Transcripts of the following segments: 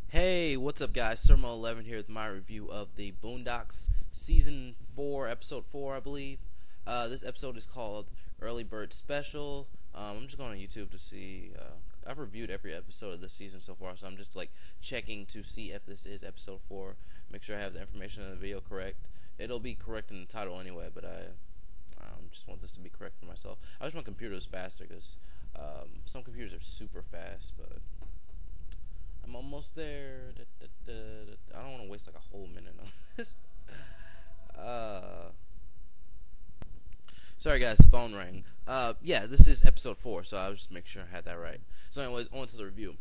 Hey, what's up, guys? Sermo11 here with my review of the Boondocks Season 4, Episode 4, I believe. This episode is called Early Bird Special. I'm just going on YouTube to see. I've reviewed every episode of this season so far, so I'm just checking to see if this is Episode 4. Make sure I have the information in the video correct. It'll be correct in the title anyway, but I just want this to be correct for myself. I wish my computer was faster because some computers are super fast, but I'm almost there. I don't want to waste like a whole minute on this. Sorry guys, phone rang. Yeah, this is episode 4, so I'll just make sure I had that right. So anyways, on to the review.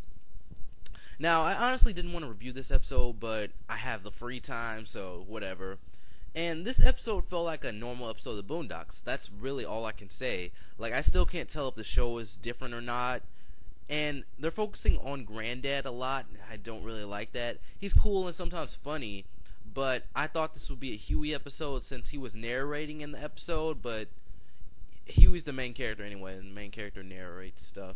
Now, I honestly didn't want to review this episode, but I have the free time, so whatever. And this episode felt like a normal episode of the Boondocks. That's really all I can say. Like, I still can't tell if the show is different or not. And they're focusing on Grandad a lot. I don't really like that. He's cool and sometimes funny, but I thought this would be a Huey episode since he was narrating in the episode, but Huey's the main character anyway, and the main character narrates stuff.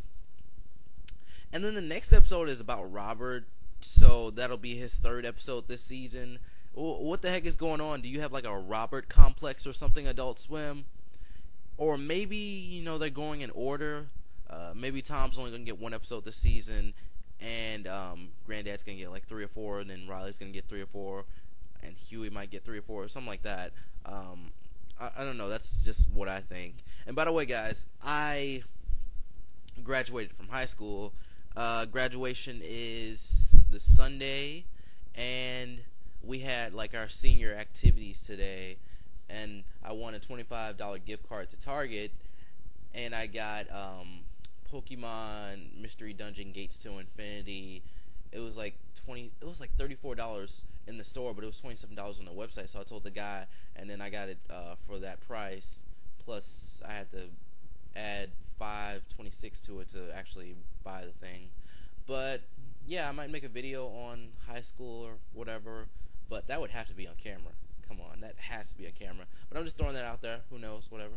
And then the next episode is about Robert, so that'll be his 3rd episode this season. What the heck is going on? Do you have like a Robert complex or something, Adult Swim? Or maybe, they're going in order. Maybe Tom's only going to get 1 episode this season, and Granddad's going to get like 3 or 4, and then Riley's going to get 3 or 4, and Huey might get 3 or 4, or something like that. I don't know. That's just what I think. And by the way, guys, I graduated from high school. Graduation is this Sunday, and we had like our senior activities today, and I won a $25 gift card to Target, and I got Pokemon Mystery Dungeon Gates to Infinity. It was like $34 in the store, but it was $27 on the website. So I told the guy, and then I got it for that price. Plus, I had to add $5.26 to it to actually buy the thing. But yeah, I might make a video on high school or whatever, but that would have to be on camera. Come on, that has to be on camera. But I'm just throwing that out there. Who knows? Whatever.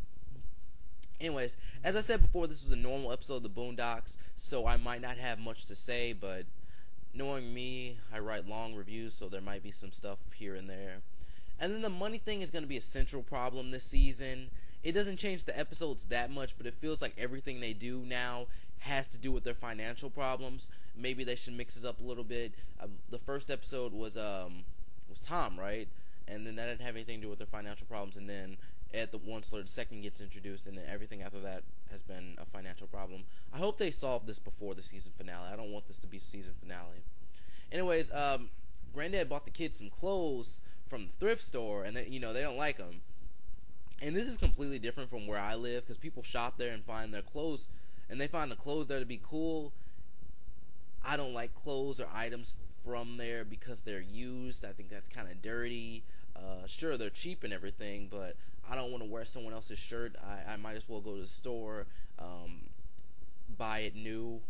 Anyways, as I said before, this was a normal episode of the Boondocks, so I might not have much to say, but knowing me, I write long reviews, so there might be some stuff here and there. And then the money thing is going to be a central problem this season. It doesn't change the episodes that much, but it feels like everything they do now has to do with their financial problems. Maybe they should mix it up a little bit. The first episode was Tom, right? And then that didn't have anything to do with their financial problems, and then at the the second gets introduced, and then everything after that has been a financial problem. I hope they solve this before the season finale. I don't want this to be season finale. Anyways, Granddad bought the kids some clothes from the thrift store, and they don't like them. And this is completely different from where I live, because people shop there and find their clothes, and they find the clothes there to be cool. I don't like clothes or items from there because they're used. I think that's kind of dirty. Sure, they're cheap and everything, but I don't want to wear someone else's shirt. I might as well go to the store, buy it new.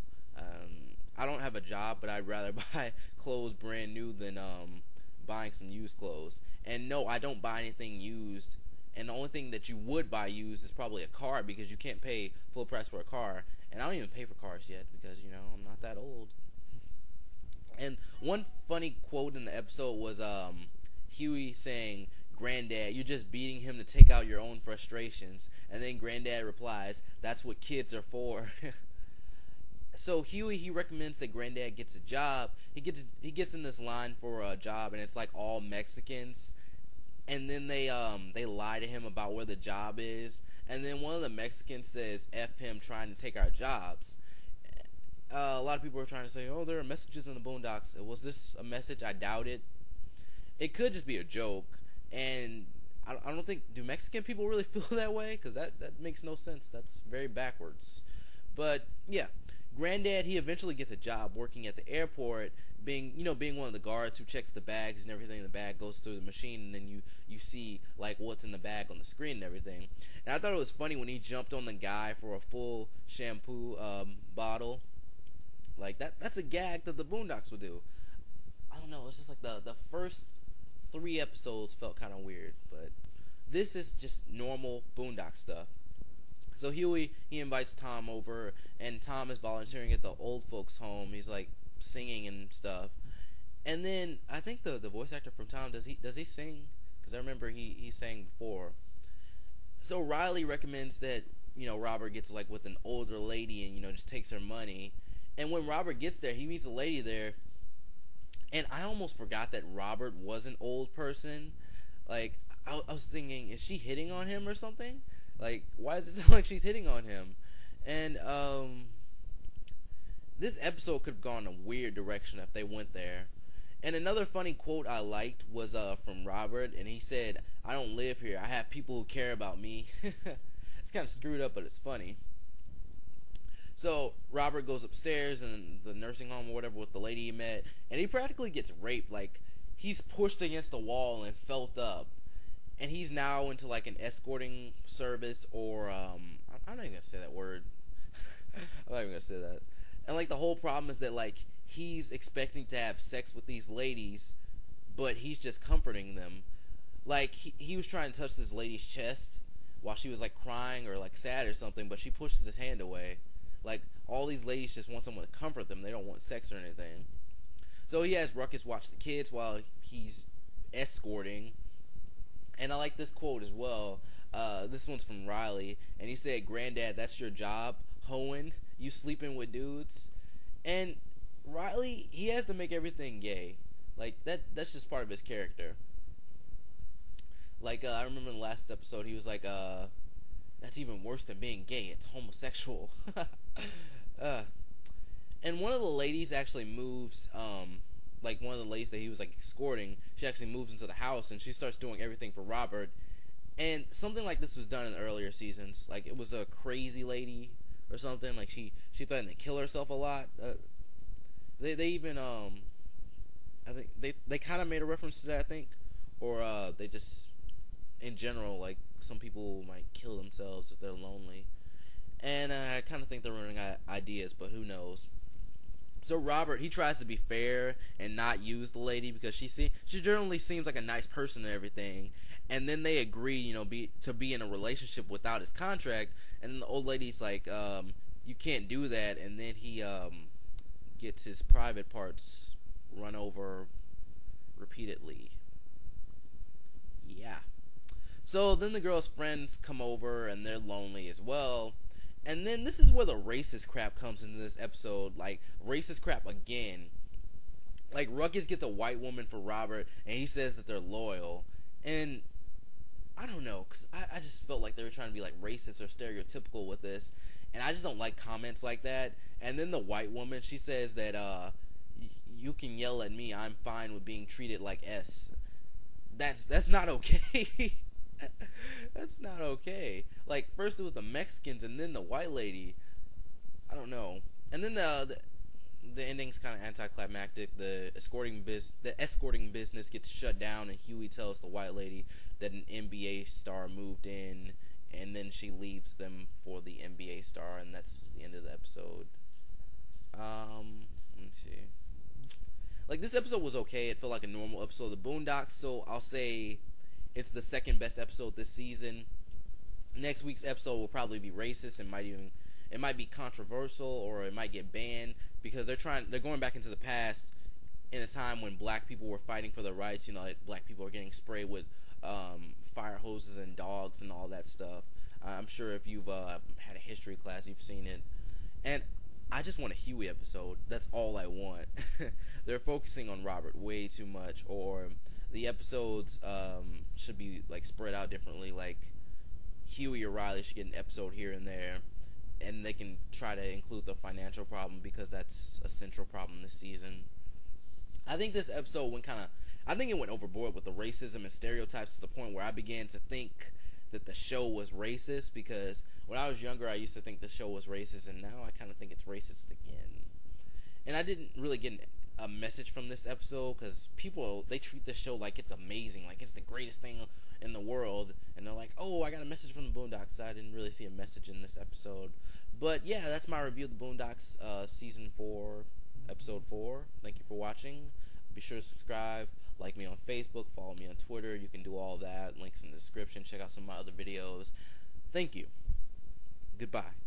I don't have a job, but I'd rather buy clothes brand new than buying some used clothes. And no, I don't buy anything used. And the only thing that you would buy used is probably a car, because you can't pay full price for a car. And I don't even pay for cars yet because, I'm not that old. And one funny quote in the episode was Huey saying, "Granddad, you're just beating him to take out your own frustrations." And then Granddad replies, "That's what kids are for." So Huey, he recommends that Granddad gets a job. He gets in this line for a job, and it's like all Mexicans. And then they lie to him about where the job is. And then one of the Mexicans says, "F him trying to take our jobs." A lot of people are trying to say, "Oh, there are messages in the Boondocks." Was this a message? I doubt it. It could just be a joke. And I don't think, do Mexican people really feel that way? Because that makes no sense. That's very backwards. But yeah, Granddad, he eventually gets a job working at the airport, being one of the guards who checks the bags and everything. The bag goes through the machine, and then you see like what's in the bag on the screen and everything. And I thought it was funny when he jumped on the guy for a full shampoo bottle. Like that's a gag that the Boondocks would do. I don't know. It's just like the first 3 episodes felt kind of weird, but this is just normal Boondock stuff. So Huey, he invites Tom over, and Tom is volunteering at the old folks home. He's like singing and stuff. And then I think the voice actor from Tom, does he sing? Because I remember he sang before. So Riley recommends that Robert gets like with an older lady and just takes her money. And when Robert gets there, he meets a lady there, and I almost forgot that Robert was an old person. Like I was thinking, is she hitting on him or something? Like, why does it sound like she's hitting on him? And this episode could have gone a weird direction if they went there. And another funny quote I liked was from Robert, and he said, "I don't live here. I have people who care about me." It's kind of screwed up, but it's funny. So Robert goes upstairs in the nursing home or whatever with the lady he met, and he practically gets raped. Like, he's pushed against the wall and felt up, and he's now into like an escorting service, or I'm not even gonna say that word. I'm not even gonna say that. And like the whole problem is that like he's expecting to have sex with these ladies, but he's just comforting them. Like he was trying to touch this lady's chest while she was like crying or like sad or something, but she pushes his hand away. Like, all these ladies just want someone to comfort them. They don't want sex or anything. So he has Ruckus watch the kids while he's escorting. And I like this quote as well. This one's from Riley, and he said, "Grandad, that's your job, hoeing. You sleeping with dudes." And Riley, he has to make everything gay. Like, that's just part of his character. Like, I remember in the last episode, he was like, "That's even worse than being gay. It's homosexual." And one of the ladies actually moves, like one of the ladies that he was like escorting, she actually moves into the house and she starts doing everything for Robert. And something like this was done in the earlier seasons. Like, it was a crazy lady or something. Like, she threatened to kill herself a lot. They even I think they kind of made a reference to that, I think, or they just in general, like, some people might kill themselves if they're lonely. And I kind of think they're running out of ideas, but who knows. So Robert, he tries to be fair and not use the lady because she generally seems like a nice person and everything. And then they agree, to be in a relationship without his contract. And then the old lady's like, "You can't do that." And then he gets his private parts run over repeatedly. Yeah. So then the girl's friends come over and they're lonely as well. And then this is where the racist crap comes into this episode. Like, racist crap again. Like, Ruckus gets a white woman for Robert, and he says that they're loyal. And I don't know, because I just felt like they were trying to be, like, racist or stereotypical with this. And I just don't like comments like that. And then the white woman, she says that, "You can yell at me. I'm fine with being treated like S." That's not okay. That's not okay. Like, first it was the Mexicans and then the white lady. I don't know. And then the ending's kind of anticlimactic. The escorting business gets shut down, and Huey tells the white lady that an NBA star moved in, and then she leaves them for the NBA star, and that's the end of the episode. Let me see. Like, this episode was okay. It felt like a normal episode of the Boondocks, so I'll say it's the second best episode this season. Next week's episode will probably be racist and it might be controversial, or it might get banned because they're going back into the past in a time when black people were fighting for their rights. Like, black people are getting sprayed with fire hoses and dogs and all that stuff. I'm sure if you've had a history class, you've seen it. And I just want a Huey episode. That's all I want. They're focusing on Robert way too much, or the episodes should be like spread out differently. Like, Huey or Riley should get an episode here and there, and they can try to include the financial problem because that's a central problem this season. I think this episode went overboard with the racism and stereotypes to the point where I began to think that the show was racist, because when I was younger I used to think the show was racist, and now I kind of think it's racist again. And I didn't really get a message from this episode because people, they treat this show like it's amazing, like it's the greatest thing in the world, and they're like, "Oh, I got a message from the Boondocks." I didn't really see a message in this episode. But yeah, that's my review of the Boondocks season 4, episode 4. Thank you for watching. Be sure to subscribe, like me on Facebook, follow me on Twitter. You can do all that. Links in the description. Check out some of my other videos. Thank you. Goodbye.